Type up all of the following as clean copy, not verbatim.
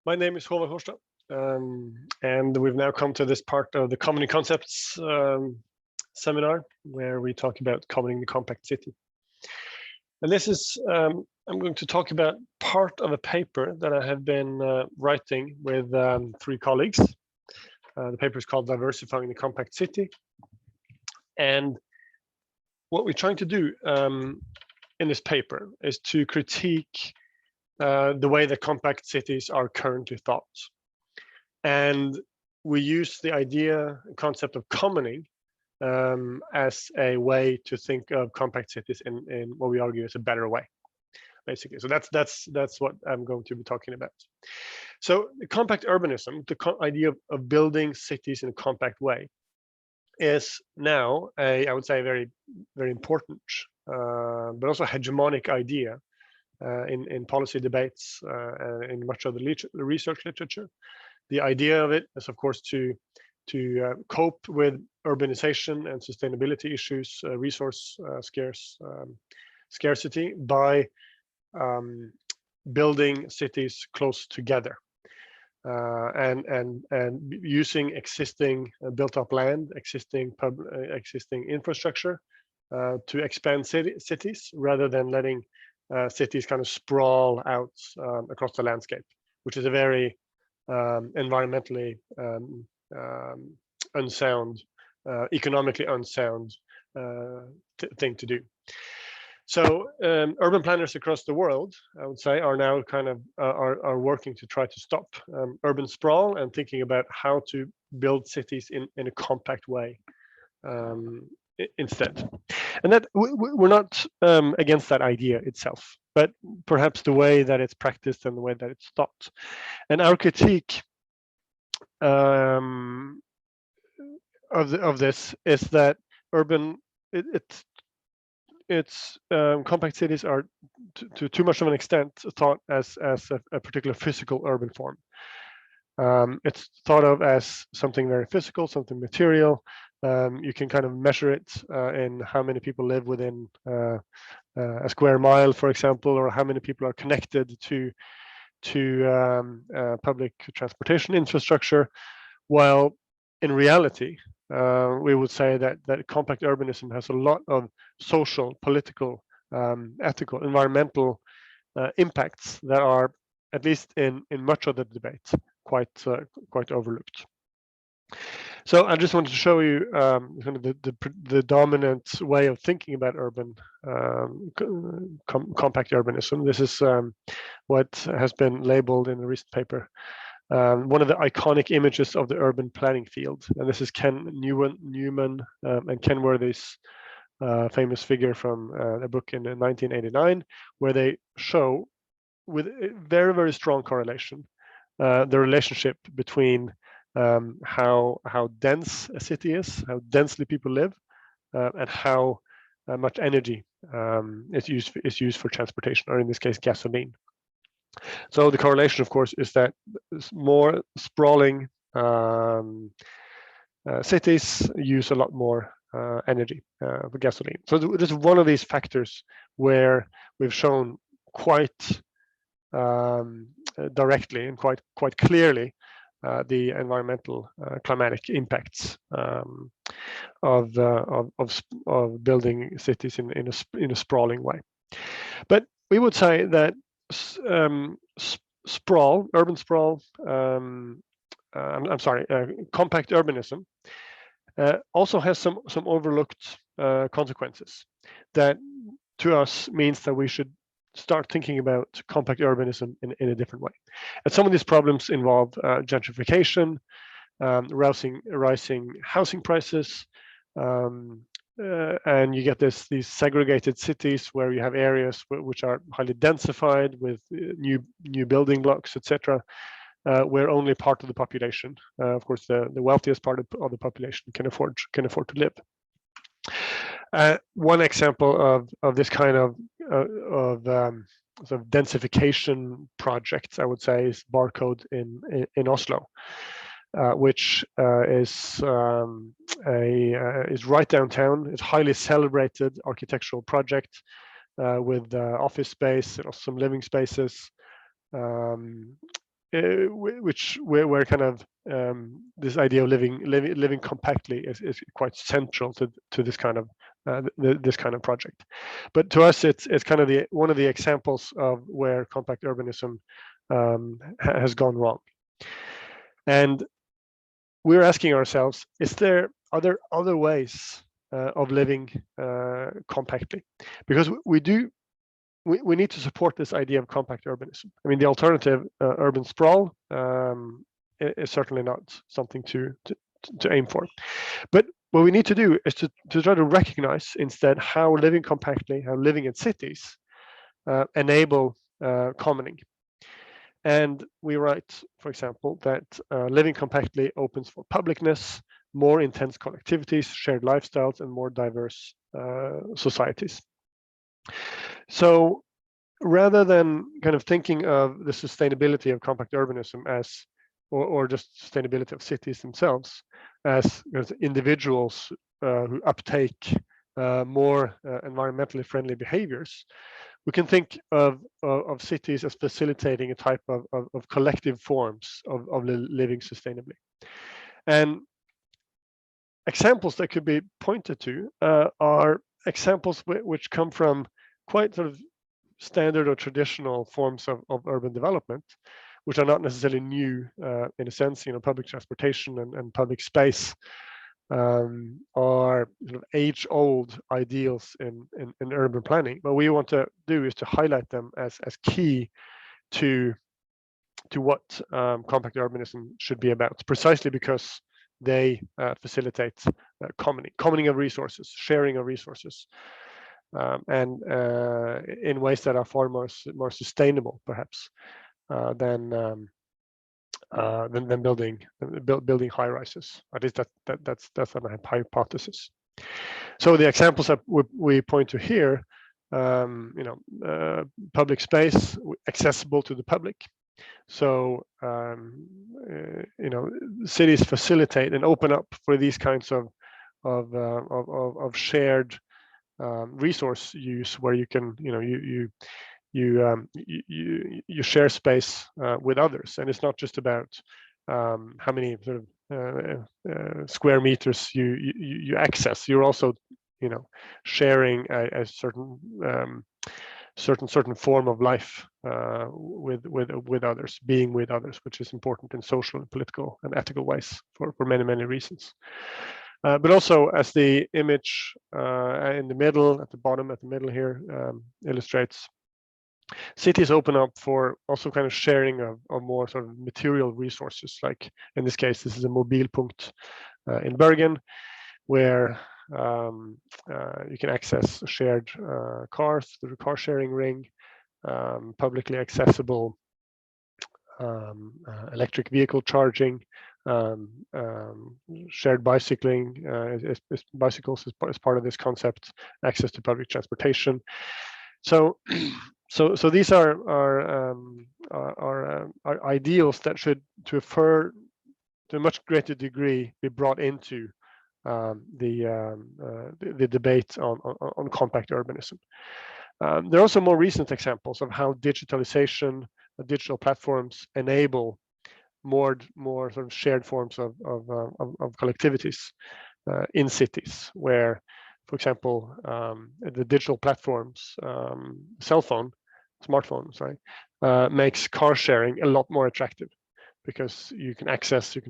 My name is Håvard Haarstad, and we've now come to this part of the Commoning Concepts seminar, where we talk about commoning the compact city. And this is, I'm going to talk about part of a paper that I have been writing with 3 colleagues. The paper is called Diversifying the Compact City. And what we're trying to do in this paper is to critique the way that compact cities are currently thought. And we use the concept of commoning as a way to think of compact cities in what we argue is a better way, basically. So that's what I'm going to be talking about. So the compact urbanism, the idea of building cities in a compact way, is now I would say a very, very important, but also hegemonic idea in policy debates in much of the research literature. The idea of it is, of course, to cope with urbanization and sustainability issues, resource scarcity, by building cities close together and using existing built-up land, existing infrastructure to expand cities, rather than letting cities kind of sprawl out across the landscape, which is a very environmentally unsound, economically unsound thing to do. So urban planners across the world, I would say, are now kind of are working to try to stop urban sprawl and thinking about how to build cities in a compact way instead. And that we're not against that idea itself, but perhaps the way that it's practiced and the way that it's thought. And our critique of this is that compact cities are to too much of an extent thought as a particular physical urban form. It's thought of as something very physical, something material. You can kind of measure it in how many people live within a square mile, for example, or how many people are connected to public transportation infrastructure. While in reality, we would say that compact urbanism has a lot of social, political, ethical, environmental impacts that are, at least in much of the debate, quite overlooked. So I just wanted to show you kind of the dominant way of thinking about urban compact urbanism. This is what has been labeled in a recent paper one of the iconic images of the urban planning field, and this is Ken Newman and Ken Worthy's famous figure from a book in 1989, where they show with a very, very strong correlation the relationship between how dense a city is, how densely people live, and how much energy is used for transportation, or in this case, gasoline. So the correlation, of course, is that more sprawling cities use a lot more energy for gasoline. So this is one of these factors where we've shown quite directly and quite clearly the environmental climatic impacts of building cities in a sprawling way. But we would say that sprawl, urban sprawl, compact urbanism also has some overlooked consequences that to us means that we should start thinking about compact urbanism in a different way. And some of these problems involve gentrification, rising housing prices, and you get these segregated cities where you have areas which are highly densified with new building blocks, etc., where only part of the population, of course, the wealthiest part of the population can afford to live. One example of this kind of sort of densification projects, I would say, is Barcode in Oslo. Which is right downtown. It's highly celebrated architectural project with office space and some living spaces, where kind of this idea of living compactly is quite central to this kind of this kind of project. But to us, it's kind of one of the examples of where compact urbanism has gone wrong. And we're asking ourselves, are there other ways of living compactly? Because we need to support this idea of compact urbanism. I mean, the alternative, urban sprawl, is certainly not something to aim for. But what we need to do is to try to recognize instead how living compactly, how living in cities enable commoning. And we write, for example, that living compactly opens for publicness, more intense collectivities, shared lifestyles, and more diverse societies. So rather than kind of thinking of the sustainability of compact urbanism as, or just sustainability of cities themselves as individuals who uptake more environmentally friendly behaviors, we can think of cities as facilitating a type of collective forms of living sustainably. And examples that could be pointed to are examples which come from quite sort of standard or traditional forms of urban development, which are not necessarily new in a sense. You know, public transportation and public space are sort of age-old ideals in urban planning. What we want to do is to highlight them as key to what compact urbanism should be about, precisely because they facilitate commoning of resources, sharing of resources, and in ways that are far more sustainable, perhaps, than building high rises. At least that's my hypothesis. So the examples that we point to here, public space accessible to the public. So cities facilitate and open up for these kinds of shared resource use, where you can you share space with others, and it's not just about how many sort of square meters you access. You're also sharing a certain form of life with others, being with others, which is important in social and political and ethical ways for many reasons. But also, as the image in the middle, at the middle here illustrates, cities open up for also kind of sharing of more sort of material resources. Like in this case, this is a mobilpunkt in Bergen, where you can access shared cars through the car sharing ring, publicly accessible electric vehicle charging, shared bicycling, bicycles is part of this concept, access to public transportation. So these are ideals that should, to a much greater degree, be brought into the debate on compact urbanism. There are also more recent examples of how digitalization, digital platforms enable more sort of shared forms of collectivities in cities, where, for example, the digital platforms, smartphone, makes car sharing a lot more attractive, because you can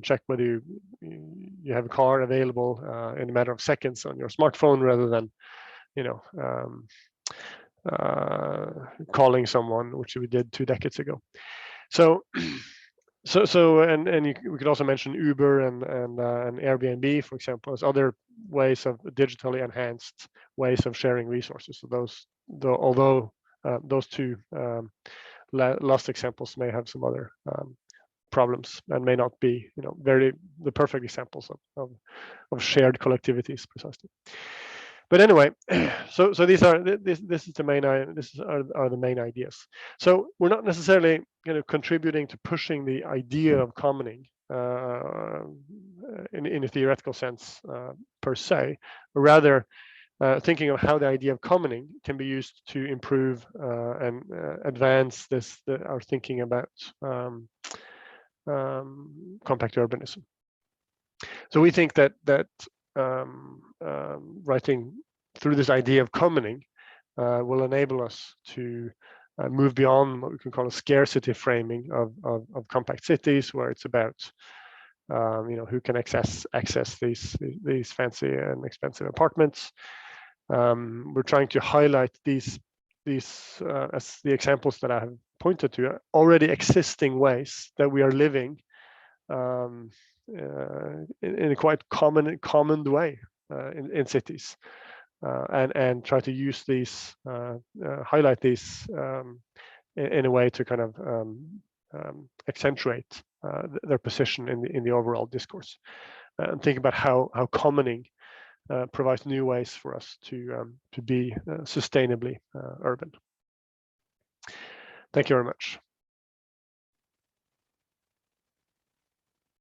check whether you have a car available in a matter of seconds on your smartphone, rather than calling someone, which we did 2 decades ago. So we could also mention Uber and Airbnb, for example, as other ways of digitally enhanced ways of sharing resources. So although those two last examples may have some other problems and may not be the perfect examples of shared collectivities precisely. But anyway, so these are this is the main are the main ideas. So we're not necessarily contributing to pushing the idea of commoning in a theoretical sense per se, but rather thinking of how the idea of commoning can be used to improve and advance our thinking about compact urbanism. So we think that writing through this idea of commoning will enable us to move beyond what we can call a scarcity framing of compact cities, where it's about who can access these fancy and expensive apartments. We're trying to highlight these as the examples that I have pointed to, already existing ways that we are living in a quite common way in cities, and try to use these, highlight these in a way to kind of accentuate their position in the overall discourse, and think about how commoning provides new ways for us to be sustainably urban. Thank you very much.